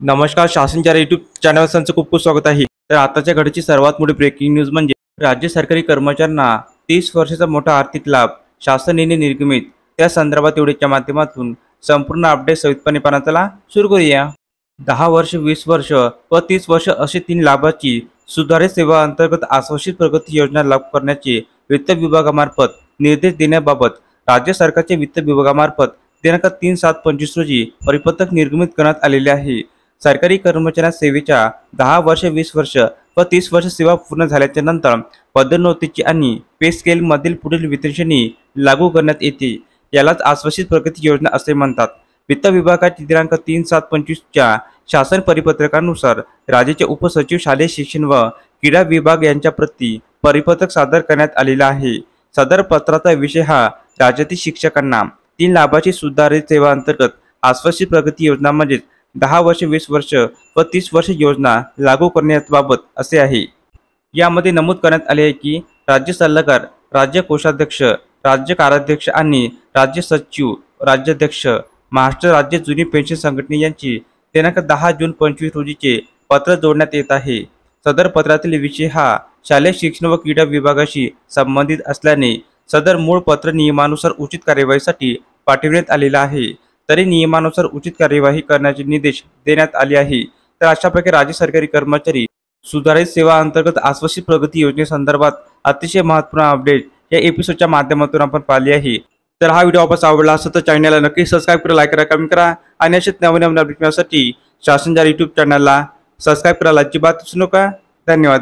नमस्कार. शासनच्या YouTube channel संच खूप खूप स्वागत आहे. तर आताच्या घडीची सर्वात मोठी ब्रेकिंग न्यूज म्हणजे राज्य सरकारी कर्मचाऱ्यांना 30 वर्षाचा मोठा आर्थिक लाभ शासनाने निर्गमित त्या संदर्भात व्हिडिओच्या माध्यमातून संपूर्ण अपडेट सविस्तरपणे पाहण्यात चला सुरू करूया. 10 वर्ष, 20 वर्ष व 30 वर्ष अशी 3 लाभाची सुधारित सेवा अंतर्गत आश्वासित प्रगती योजना लागू करण्याचे वित्त विभागामार्फत निर्देश देण्याबाबत राज्य सरकारचे वित्त विभागामार्फत दिनांक 3/7/25 रोजी परिपत्रक निर्गमित करण्यात आलेले आहे. सरकारी कर्मचाऱ्यांना सेवेच्या 10 वर्ष, 20 वर्ष व 30 वर्ष सेवा पूर्ण झाल्याच्या नंतर पदोन्नतीची आणि पे स्केलमधील पुढील वितरणी लागू करण्यात येते. यालाच आश्वासित प्रगती योजना असे म्हणतात. वित्त विभागाच्या दिनांक 3/7/25च्या शासन परिपत्रकानुसार राज्याचे उपसचिव शालेय शिक्षण व क्रीडा विभाग यांच्या प्रती परिपत्रक सादर करण्यात आलेला आहे. सदर पत्राचा विषय हा राज्यातील शिक्षकांना 3 लाभाची सुधारित सेवा अंतर्गत आश्वासित प्रगती योजना म्हणजेच 10 वर्ष, 20 वर्ष व 30 वर्ष योजना लागू करण्याबाबत असे आहे. यामध्ये नमूद करण्यात आले आहे की राज्य सल्लागार, राज्य कोषाध्यक्ष, राज्य कार्याध्यक्ष आणि राज्य सचिव, राज्याध्यक्ष, महाराष्ट्र राज्य जुनी पेन्शन संघटने यांची दिनांक 10 जून 25 रोजीचे पत्र जोडण्यात येत आहे. सदर पत्रातील विषय हा शालेय शिक्षण व क्रीडा विभागाशी संबंधित असल्याने सदर मूळ पत्र नियमानुसार उचित कार्यवाहीसाठी पाठविण्यात आलेला आहे. तरी नियमानुसार उचित कार्यवाही करण्याचे निर्देश देण्यात आले आहे. तर अशाप्रकारे राज्य सरकारी कर्मचारी सुधारित सेवा अंतर्गत आश्वासित प्रगती योजनेसंदर्भात अतिशय महत्त्वपूर्ण अपडेट या एपिसोडच्या माध्यमातून आपण पाहिले आहे. तर हा व्हिडिओ आपल्याला आवडला असेल तर चॅनलला नक्की सबस्क्राईब करा, लाईक करा, कमेंट करा आणि असेच नवीन नवीन अपडेट मिळण्यासाठी शासनच्या यूट्यूब चॅनलला सबस्क्राईब करायला अजिबात विसरू नका. धन्यवाद.